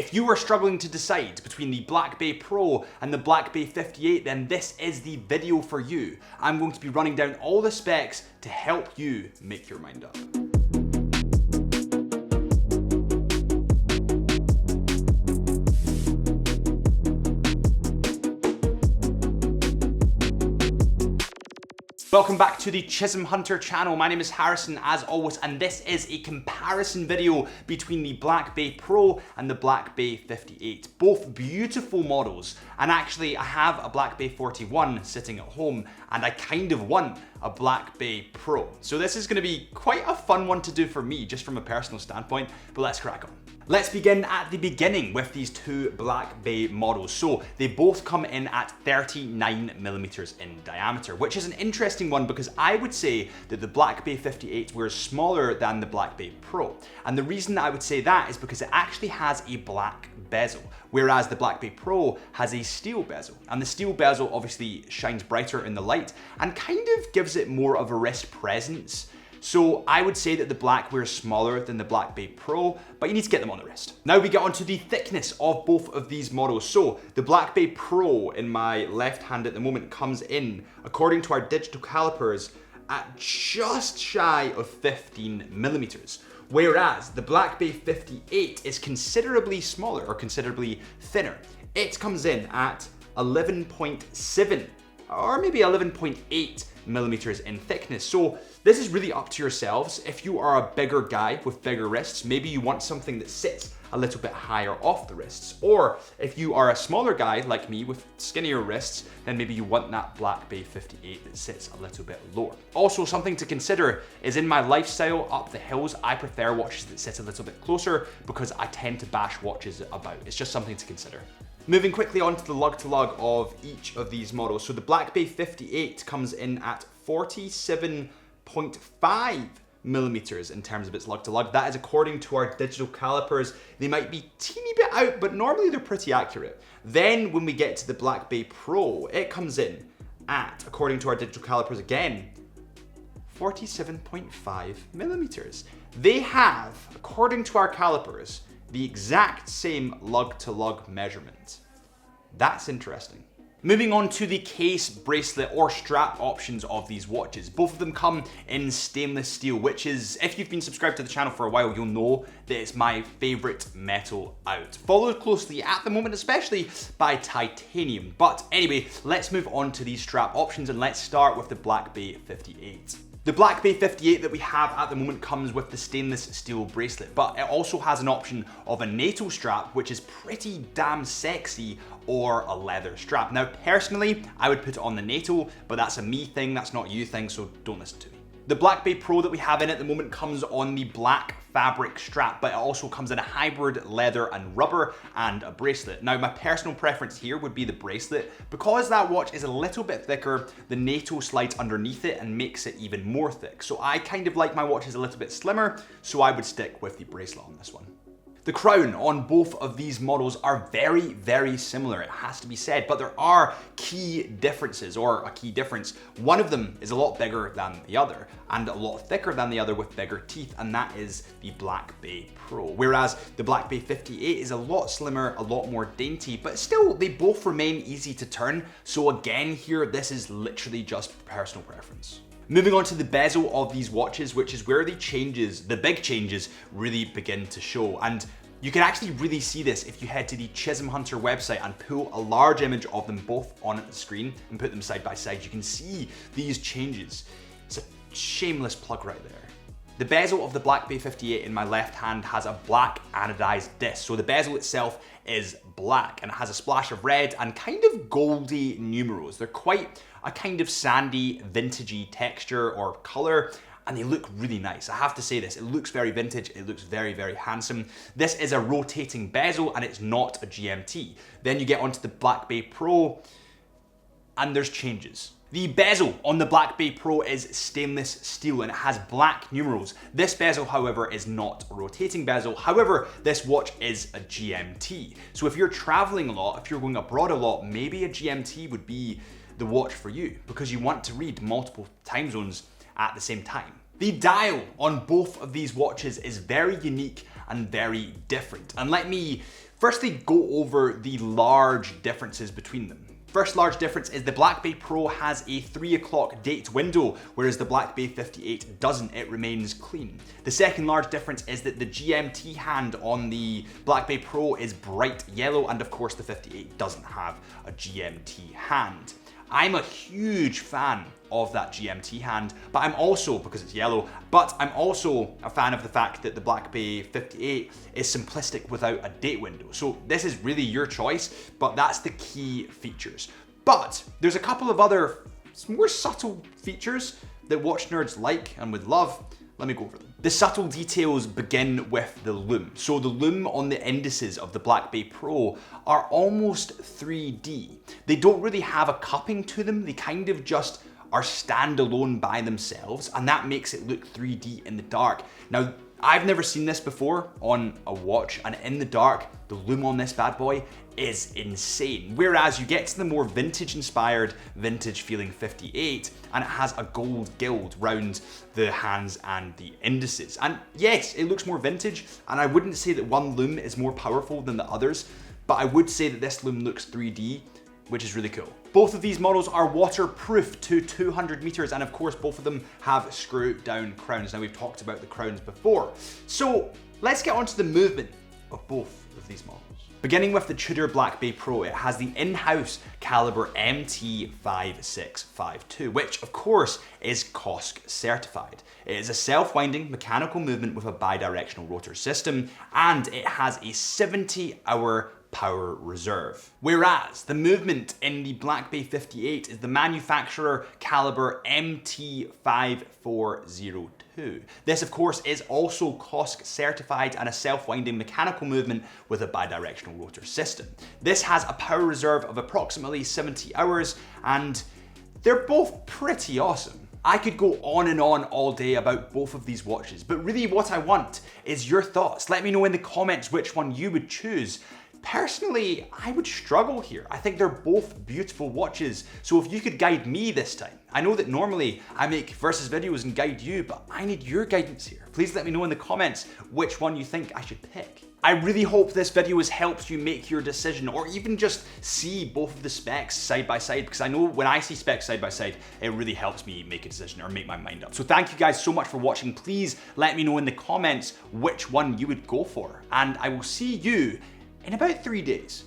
If you are struggling to decide between the Black Bay Pro and the Black Bay 58, then this is the video for you. I'm going to be running down all the specs to help you make your mind up. Welcome back to the Chisholm Hunter channel. My name is Harrison as always, and this is a comparison video between the Black Bay Pro and the Black Bay 58. Both beautiful models, and actually I have a Black Bay 41 sitting at home and I kind of want a Black Bay Pro. So this is going to be quite a fun one to do for me just from a personal standpoint, but let's crack on. Let's begin at the beginning with these two Black Bay models. So they both come in at 39mm in diameter, which is an interesting one because I would say that the Black Bay 58 were smaller than the Black Bay Pro. And the reason I would say that is because it actually has a black bezel, whereas the Black Bay Pro has a steel bezel. And the steel bezel obviously shines brighter in the light and kind of gives it more of a wrist presence. So I would say that the Black Bay is smaller than the Black Bay Pro, but you need to get them on the wrist. Now we get onto the thickness of both of these models. So the Black Bay Pro in my left hand at the moment comes in, according to our digital calipers, at just shy of 15mm. Whereas the Black Bay 58 is considerably smaller or considerably thinner. It comes in at 11.7 or maybe 11.8mm in thickness. So this is really up to yourselves. If you are a bigger guy with bigger wrists, maybe you want something that sits a little bit higher off the wrists. Or if you are a smaller guy like me with skinnier wrists, then maybe you want that Black Bay 58 that sits a little bit lower. Also, something to consider is in my lifestyle up the hills, I prefer watches that sit a little bit closer because I tend to bash watches about. It's just something to consider. Moving quickly on to the lug-to-lug of each of these models. So the Black Bay 58 comes in at 47.5mm in terms of its lug-to-lug. That is according to our digital calipers. They might be teeny bit out, but normally they're pretty accurate. Then when we get to the Black Bay Pro, it comes in at, according to our digital calipers again, 47.5mm. They have, according to our calipers, the exact same lug-to-lug measurement. That's interesting. Moving on to the case, bracelet, or strap options of these watches. Both of them come in stainless steel, which is, if you've been subscribed to the channel for a while, you'll know that it's my favorite metal out. Followed closely at the moment, especially by titanium. But anyway, let's move on to these strap options and let's start with the Black Bay 58. The Black Bay 58 that we have at the moment comes with the stainless steel bracelet, but it also has an option of a NATO strap, which is pretty damn sexy, or a leather strap. Now, personally, I would put it on the NATO, but that's a me thing, that's not a you thing, so don't listen to me. The Black Bay Pro that we have in at the moment comes on the black fabric strap, but it also comes in a hybrid leather and rubber and a bracelet. Now, my personal preference here would be the bracelet. Because that watch is a little bit thicker, the NATO slides underneath it and makes it even more thick. So I kind of like my watches a little bit slimmer, so I would stick with the bracelet on this one. The crown on both of these models are very, very similar, it has to be said, but there are key differences, or a key difference. One of them is a lot bigger than the other, and a lot thicker than the other with bigger teeth, and that is the Black Bay Pro. Whereas the Black Bay 58 is a lot slimmer, a lot more dainty, but still, they both remain easy to turn. So again here, this is literally just personal preference. Moving on to the bezel of these watches, which is where the big changes really begin to show. And you can actually really see this if you head to the Chisholm Hunter website and pull a large image of them both on the screen and put them side by side. You can see these changes. It's a shameless plug right there. The bezel of the Black Bay 58 in my left hand has a black anodized disc. So the bezel itself is black and it has a splash of red and kind of goldy numerals. They're quite a kind of sandy, vintagey texture or color, and they look really nice. I have to say this, it looks very vintage, it looks very, very handsome. This is a rotating bezel and it's not a GMT. Then you get onto the Black Bay Pro and there's changes. The bezel on the Black Bay Pro is stainless steel and it has black numerals. This bezel, however, is not a rotating bezel. However, this watch is a GMT. So if you're traveling a lot, if you're going abroad a lot, maybe a GMT would be the watch for you because you want to read multiple time zones at the same time. The dial on both of these watches is very unique and very different. And let me Firstly, go over the large differences between them. First large difference is the Black Bay Pro has a 3 o'clock date window, whereas the Black Bay 58 doesn't, it remains clean. The second large difference is that the GMT hand on the Black Bay Pro is bright yellow, and of course the 58 doesn't have a GMT hand. I'm a huge fan of that GMT hand, but I'm also, because it's yellow, but I'm also a fan of the fact that the Black Bay 58 is simplistic without a date window. So this is really your choice, but that's the key features. But there's a couple of other more subtle features that watch nerds like and would love. Let me go over them. The subtle details begin with the lume. So the lume on the indices of the Black Bay Pro are almost 3D. They don't really have a cupping to them. They kind of just are standalone by themselves, and that makes it look 3D in the dark. Now, I've never seen this before on a watch, and in the dark, the lume on this bad boy is insane. Whereas you get to the more vintage inspired, vintage feeling 58, and it has a gold gild round the hands and the indices. And yes, it looks more vintage, and I wouldn't say that one lume is more powerful than the others, but I would say that this lume looks 3D, which is really cool. Both of these models are waterproof to 200 meters, and of course both of them have screw down crowns. Now, we've talked about the crowns before. So let's get onto the movement of both of these models. Beginning with the Tudor Black Bay Pro, it has the in-house caliber MT5652, which of course is COSC certified. It is a self-winding mechanical movement with a bidirectional rotor system, and it has a 70-hour power reserve. Whereas the movement in the Black Bay 58 is the manufacturer caliber MT5402. This of course is also COSC certified and a self-winding mechanical movement with a bidirectional rotor system. This has a power reserve of approximately 70 hours, and they're both pretty awesome. I could go on and on all day about both of these watches, but really what I want is your thoughts. Let me know in the comments which one you would choose. Personally, I would struggle here. I think they're both beautiful watches, so if you could guide me this time. I know that normally I make versus videos and guide you, but I need your guidance here. Please let me know in the comments which one you think I should pick. I really hope this video has helped you make your decision, or even just see both of the specs side by side, because I know when I see specs side by side, it really helps me make a decision or make my mind up. So thank you guys so much for watching. Please let me know in the comments which one you would go for, and I will see you in about 3 days.